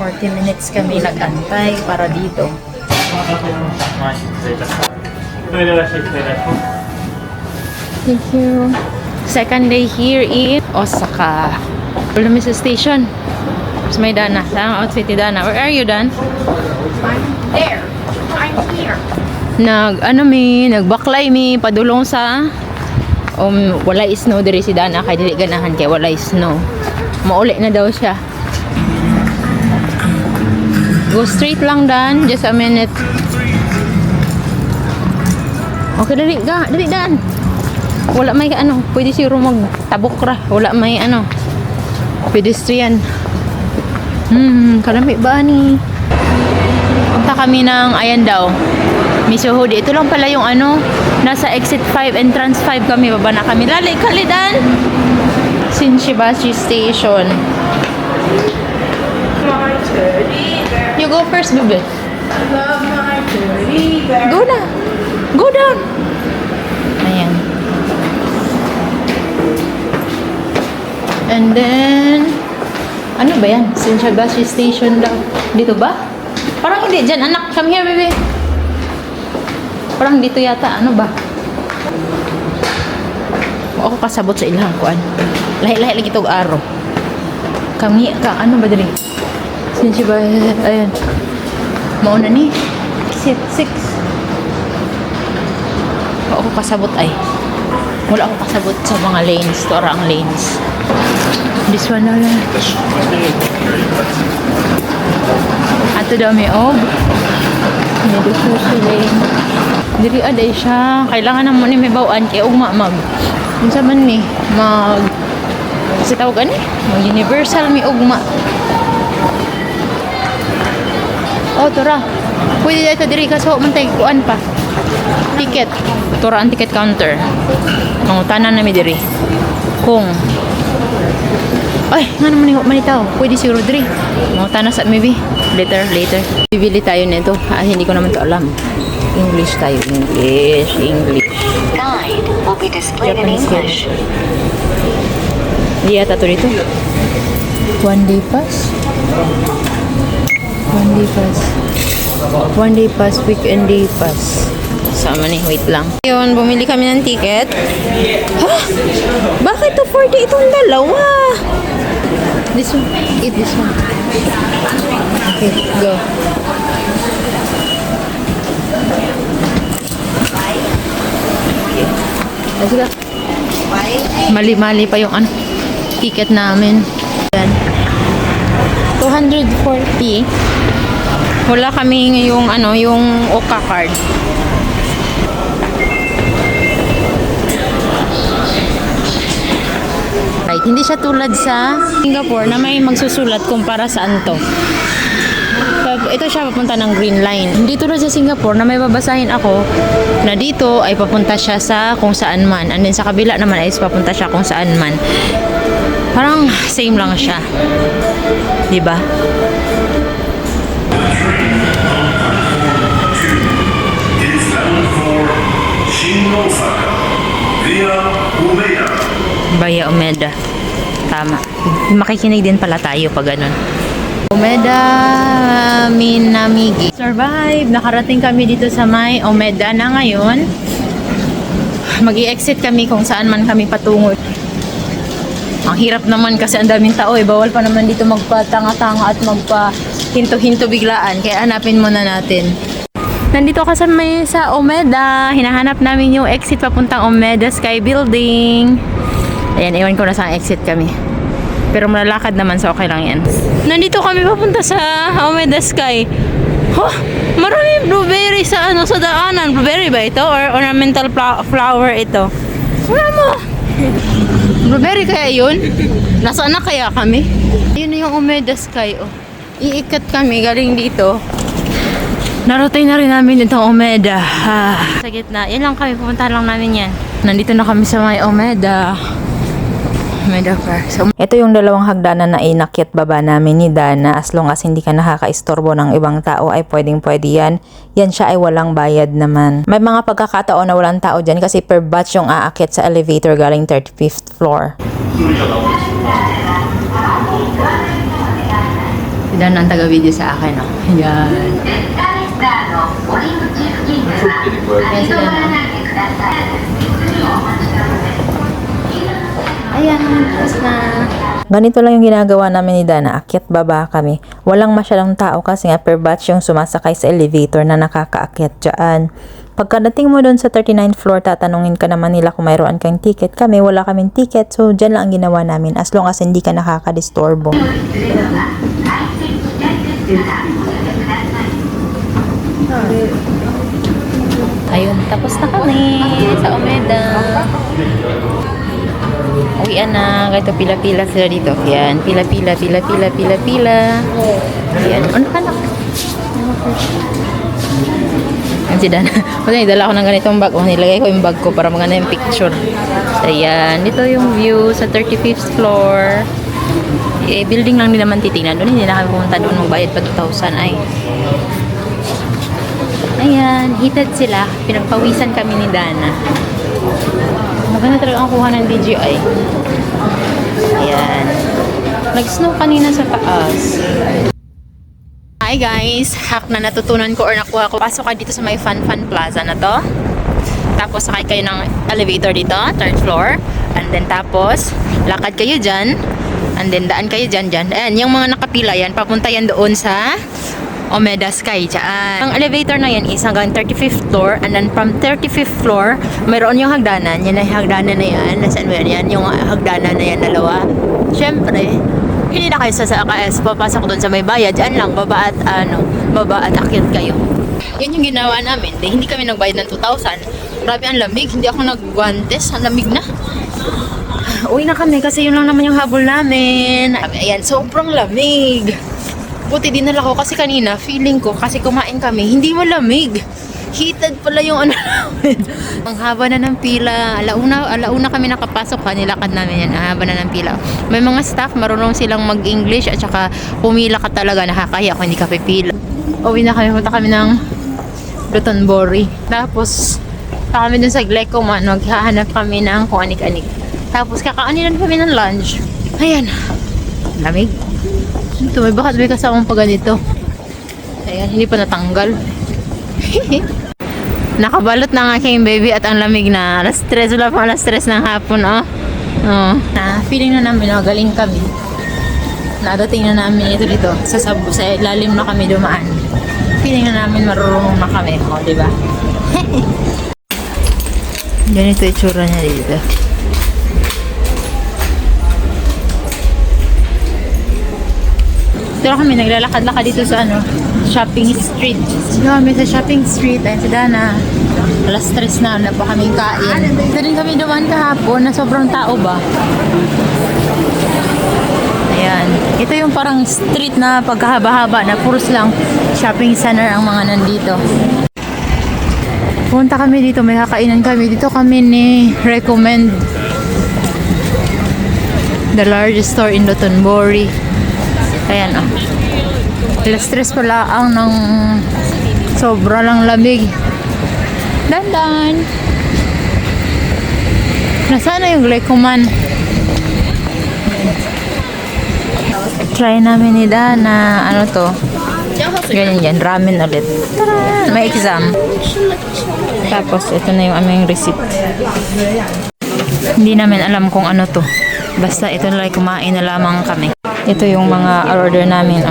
40 minutes kami nag-antay para dito. Thank you. Second day here in Osaka. Wala sa station. Tapos may Dana. Saan ang outfit ni Dana? Where are you, Dan? I'm there. I'm here. Nagbaklay mi padulong sa wala snow diri si Dana kay dili ganahan kay wala snow. Mauli na daw siya. Go straight lang, Dan. Just a minute. Okay, dali Dan. Wala may pwede siguro magtabok ra. Wala may pedestrian. Kalami ba ni? Punta kami ng ayan daw. Misuhudi. Ito lang pala yung nasa exit 5, entrance 5 kami. Baba na kami. Lali, kalidan! Shinshibashi Station. My teddy bear. You go first, baby. Love my teddy bear. Go na. Go down. Ayan. And then, ano ba yan? Shinshibashi Station daw. Dito ba? Parang hindi dyan, anak. Come here, baby. Parang dito yata. Ano ba? Ako kasabot sa ilang kuan. Lahi-lahi lagi itong araw. Kami, ano ba dali? Shinshibashi, ayan. Mauna ni. Exit 6. Ako kasabot ay. Wala ako kasabot sa mga lanes. Ito ang lanes. This one na lang. Ato daw may may susi lane. Diri aday siya. Kailangan naman ni may bawaan kay ugma unsa man ni kasi tawag mag universal mi ugma. Tora. Pwede dito diri kaso man tay kuan pa. Ticket. Tora ang ticket counter. Tanan na mi diri. Kung ay, nga naman yung manitaw. Pwede siguro diri. Tanan sa maybe. Later. Bibili tayo nito. Hindi ko naman to alam. English tayo. English. Guide will be displayed in Japanese English. Hindi yata ito dito. One day pass, weekend day pass. Sama ni, wait lang. Yun, bumili kami ng ticket. Ha? Bakit to 40 itong dalawa? This one. Eat this one. Okay, go. Let's go. Mali-mali pa yung ticket namin. Yan. 240. Wala kami yung Oka card. Right, hindi siya tulad sa Singapore na may magsusulat kung para saan to. Ito siya papunta ng green line. Dito na sa Singapore na may babasahin ako na dito ay papunta siya sa kung saan man. And then sa kabila naman ay papunta siya kung saan man. Parang same lang siya. Diba? Via Umeda. Tama. Makikinig din pala tayo pag ganun. Umeda Minamigi. Survive! Nakarating kami dito sa may Umeda na ngayon. Mag-i-exit kami kung saan man kami patungo. Ang hirap naman kasi ang daming tao. Bawal pa naman dito magpatanga-tanga at magpa-hinto-hinto biglaan. Kaya hanapin muna natin. Nandito kasi may sa Umeda. Hinahanap namin yung exit papuntang Umeda Sky Building. Ayan, iwan ko na sa exit kami. Pero malalakad naman, so okay lang yan. Nandito kami papunta sa Umeda Sky. Maraming blueberry sa daanan. Blueberry ba ito? Or ornamental flower ito? Wala mo! Blueberry kaya yun? Nasaan na kaya kami? Yun na yung Umeda Sky. Iikat kami galing dito. Narating na rin namin itong Umeda. Sa gitna. Yan lang kami. Pupunta lang namin yan. Nandito na kami sa may Umeda. Ito yung dalawang hagdanan na inakyat baba namin ni Dana. As long as hindi ka nakaka-istorbo ng ibang tao ay pwedeng-pwede yan. Yan siya ay walang bayad naman. May mga pagkakataon na walang tao dyan kasi per batch yung aakyat sa elevator galing 35th floor. Si Dan ang taga-video sa akin, oh. Yan. Ayan sila na. Ayan, tapos na. Ganito lang yung ginagawa namin ni Dana, akyat baba kami. Walang masyadong tao kasi nga per batch yung sumasakay sa elevator na nakakaakyat dyan. Pagkadating mo doon sa 39th floor, tatanungin ka naman nila kung mayroon kang ticket. Kami, wala kaming ticket, so dyan lang ang ginawa namin as long as hindi ka nakakadistorbo. Ayun, tapos na kami sa Omeda. Uwian na, ganito pila-pila sila dito. Yan, pila-pila. Yan, ano ka na? Yan si Dana. Kasi nidala ko ng ganitong bag. Nilagay ko yung bag ko para maganda yung picture. So, yan, dito yung view sa 35th floor. Building lang din naman titingnan. Doon hindi na kami pumunta doon. Magbayad pa 2,000 ay. Ayan, hitad sila. Pinagpawisan kami ni Dana. Maganda talaga ang kuha ng DJI. Ayan. Nag-snow kanina sa taas. Hi guys! Hack na natutunan ko or nakuha ko. Pasok kayo dito sa may Fun Plaza na to. Tapos sakay kayo ng elevator dito, 3rd floor. And then tapos, lakad kayo dyan. And then daan kayo dyan. Ayan, yung mga nakapila yan, papunta yan doon sa Omeda Sky dyan. Ang elevator na yan is hanggang 35th floor, and then from 35th floor mayroon yung hagdanan. Yan ay hagdanan na yan. Nasaan mo yan? Yung hagdanan na yan, dalawa. Syempre, hindi na kayo sasakay. Papasok doon sa may bayad. Dyan lang, baba at akyat kayo. Yan yung ginawa namin. Hindi kami nagbayad ng 2,000. Grabe ang lamig. Hindi ako nagguantes. Ang lamig na. Uwi na kami kasi yun lang naman yung habol namin. Ayan, sobrang lamig. Buti dinala ko kasi kanina, feeling ko, kasi kumain kami, hindi malamig. Heated pala yung ano namin. Ang haba na ng pila. Alauna kami nakapasok ha, nilakad namin yan. Ang haba na ng pila. May mga staff, marunong silang mag-English at saka pumila ka talaga, nakakahiya kung hindi ka pipila. Uwi na kami, punta kami ng Dotonbori. Tapos, kami dun sa Glecoman, maghahanap kami ng kung anik-anik. Tapos, kakaanilan kami ng lunch. Ayan, lamig. Ito, may bakit may kasamang pa ganito. Ayan, hindi pa natanggal. Nakabalot na ang aking baby at ang lamig na. Alas 3, wala pa alas 3 ng hapon, oh. Feeling na namin, galing kami. Nadating na namin ito dito. Sa ilalim na kami dumaan. Feeling na namin marurunong na kami, oh, diba? Ganito itsura niya dito. Pero kami naglalakad-lakad dito sa shopping street. Kami sa shopping street. Ayun si Dana. Alas 3 na pa kaming kain. Ito rin kami dumaan kahapon na sobrang tao ba. Ayan. Ito yung parang street na pagkahaba-haba na puros lang shopping center ang mga nandito. Punta kami dito. May kakainan kami. Dito kami ni recommend the largest store in Dotonbori. Ayan, oh. Alas 3 pala ang ng sobra lang lamig. Dandan. Nasaan na yung Glecoman? Try namin ni Dana. Ano to? Ganyan yan. Ramen ulit. Tara! May exam. Tapos, ito na yung aming receipt. Hindi namin alam kung ano to. Basta ito na lang, kumain na lamang kami. Ito yung mga order namin.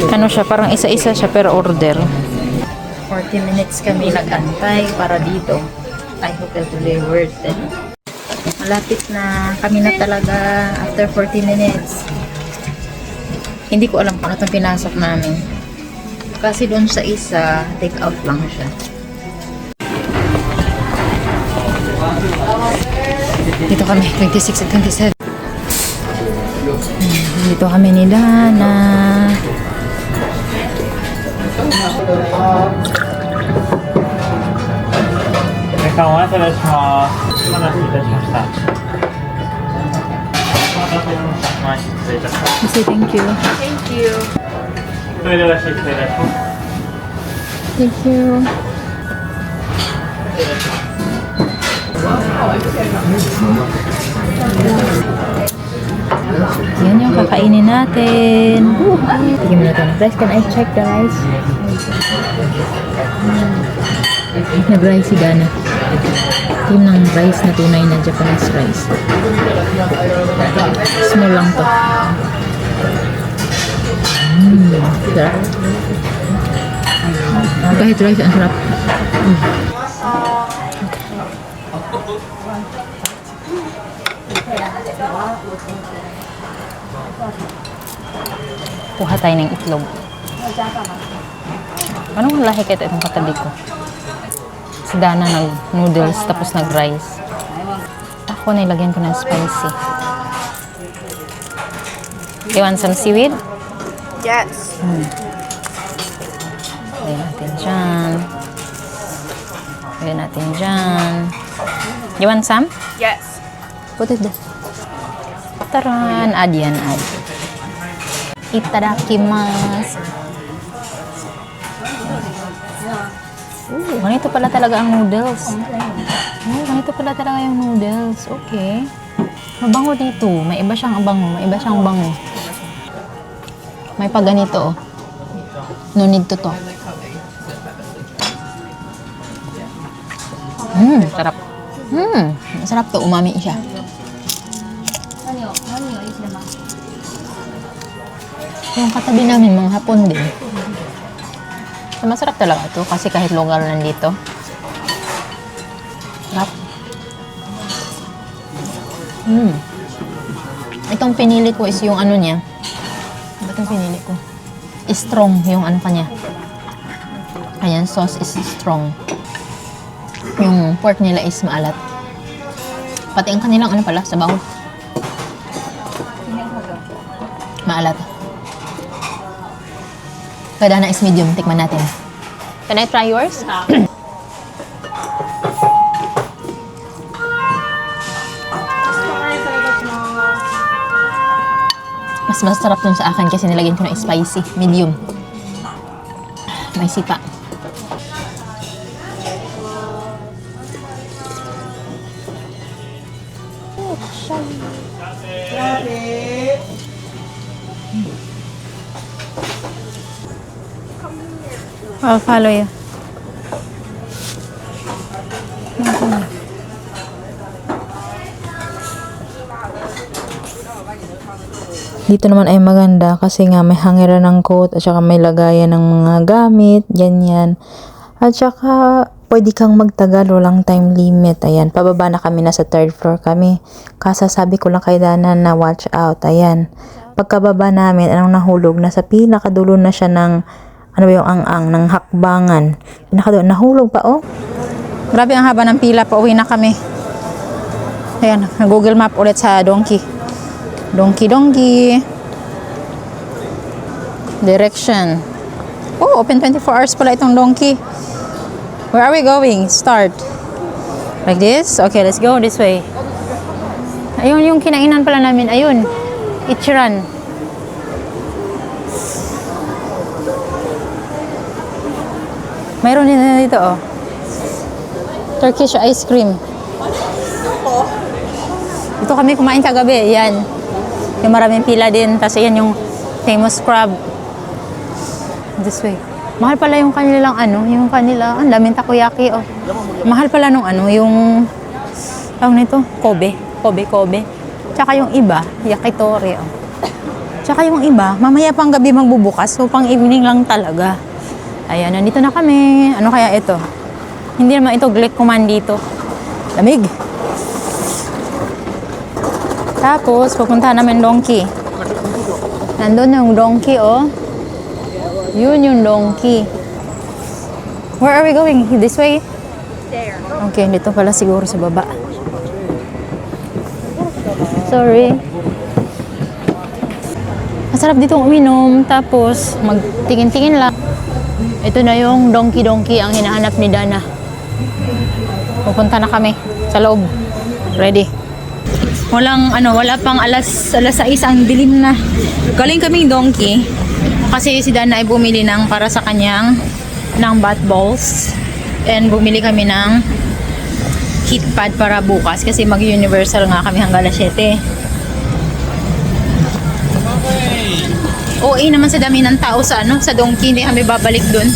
Ano siya, parang isa-isa siya per order. 40 minutes kami nag-antay para dito. I hope it will be worth it. Malapit na kami na talaga after 40 minutes. Hindi ko alam kung ano itong pinasok namin. Kasi doon sa isa, take out lang siya. Dito kami, 26 at 27. Dito kami ni Dana. Say thank you. Thank you. Thank you. Yan yung kakainin natin. Tignan mo na ito. Rice, can I check the rice? Nag-rice si Dana. Tignan ng rice na tunay na Japanese rice. Small lang to. Sarap. Kahit rice, ang sarap. Kuha tayo ng itlog. Anong lahi kaya itong katabi ko? Si Dana nag-noodles tapos nag-rice. Ako nilagyan ko ng spicy. You want some seaweed? Yes. Lagyan natin dyan. Lagyan natin dyan. You want some? Yes. Put it there. Taran. Add yan, add. Itadakimasu. Ganito pala talaga ang noodles. Ganito pala talaga yung noodles. Okay. Mabango dito. May iba siyang bango. May iba siyang bango. May pa ganito, oh. No need to talk. Sarap. Sarap to. Umami siya. Yung katabi namin, mga hapon din. So, masarap talaga ito kasi kahit lugar nandito. Sarap. Itong pinili ko is yung ano niya. Ba't yung pinili ko? Strong yung ano kanya. Ayan, sauce is strong. Yung pork nila is maalat. Pati ang kanilang ano pala, sabaw. Maalat. Kadana is medium. Tikman natin. Can I try yours? Mas masarap dun sa akin kasi nilagyan ko ng spicy. Medium. May sipa. I'll follow you. Dito naman ay maganda kasi nga may hangiran ng coat at saka may lagayan ng mga gamit, ganyan. At saka pwede kang magtagal, walang time limit. Ayan, pababa na kami, nasa 3rd floor kami. Kasasabi ko lang kay Dana na watch out. Ayan, pagkababa namin, anong nahulog? Nasa pinakadulo na siya ng, ano ba yung ang-ang, ng hakbangan. Pinakadulo, nahulog pa oh. Grabe ang haba ng pila, pauwi na kami. Ayan, Google Map ulit sa Donkey. Donkey. Direction. Oh, open 24 hours pala itong Donkey. Where are we going? Start. Like this? Okay, let's go this way. Ayun, yung kinainan pala namin. Ayun. Ichiran. Mayroon din na dito, oh. Turkish ice cream. Ito kami kumain kagabi. Yan. Yung maraming pila din. Tapos yan yung famous crab. This way. Mahal pala yung kanilang ano. Yung kanila. Ang daming takoyaki. Oh. Mahal pala nung ano. Yung tawag nito. Kobe. Tsaka yung iba. Yakitori. Oh. Tsaka yung iba. Mamaya pang gabi magbubukas. So pang evening lang talaga. Ayan. Nandito na kami. Ano kaya ito? Hindi naman ito Glickman dito. Lamig. Tapos, pupuntahan namin Donkey. Nandun yung Donkey, oh. Yun yung Donkey. Where are we going? This way? There. Okay, dito pala siguro sa baba. Sorry. Masarap dito uminom. Tapos, magtingin-tingin lang. Ito na yung Donkey ang hinahanap ni Dana. Pupunta na kami sa loob. Ready. Wala pang alas 6 ang dilim na. Galing kaming Donkey kasi si Dana ay bumili ng para sa kanyang ng bath balls and bumili kami ng heat pad para bukas kasi mag-universal nga kami hanggang alas 7. OA naman sa dami ng tao sa ano, sa Donkey, hindi kami babalik doon.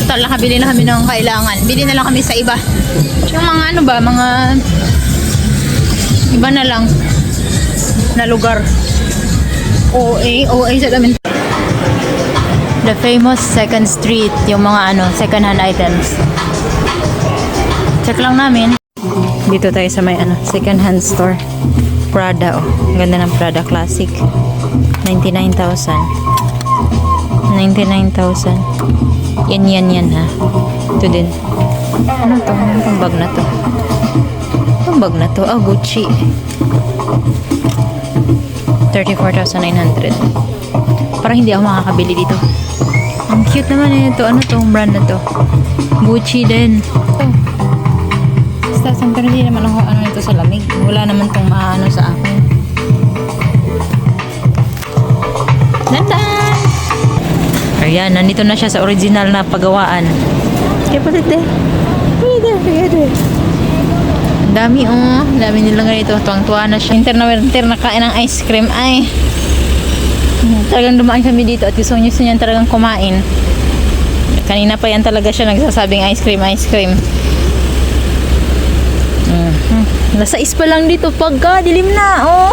Total, nakabili na kami ng kailangan. Bili na lang kami sa iba. Yung mga ano ba, mga iba na lang na lugar. OA sa dami. The famous second street, yung mga ano, second hand items. Check lang namin. Dito tayo sa may ano, second hand store. Prada, oh. Ang ganda ng Prada Classic. 99,000. 99,000. Yan ha. Ito din. Ano to? Anong bag na to? Anong bag na to? Ah, Gucci. 34,900. Parang hindi ako makakabili dito. Ang cute naman eh. Ito, ano tong brand na to? Gucci din. Oh. Basta, pero hindi naman ako ano ito sa lamig. Wala naman tong maano sa akin. Dandan! Ayan, nandito na siya sa original na pagawaan. Kaya palit eh. Pwede. Dami oh. Dami nilang ganito. Tuwang-tuwa na siya. Winter na kain ng ice cream. Ay. Talagang dumaan kami dito at gusto niya talagang kumain. Kanina pa yan talaga siya nagsasabing ice cream. Nasa 6 pa lang dito pagka dilim na oh.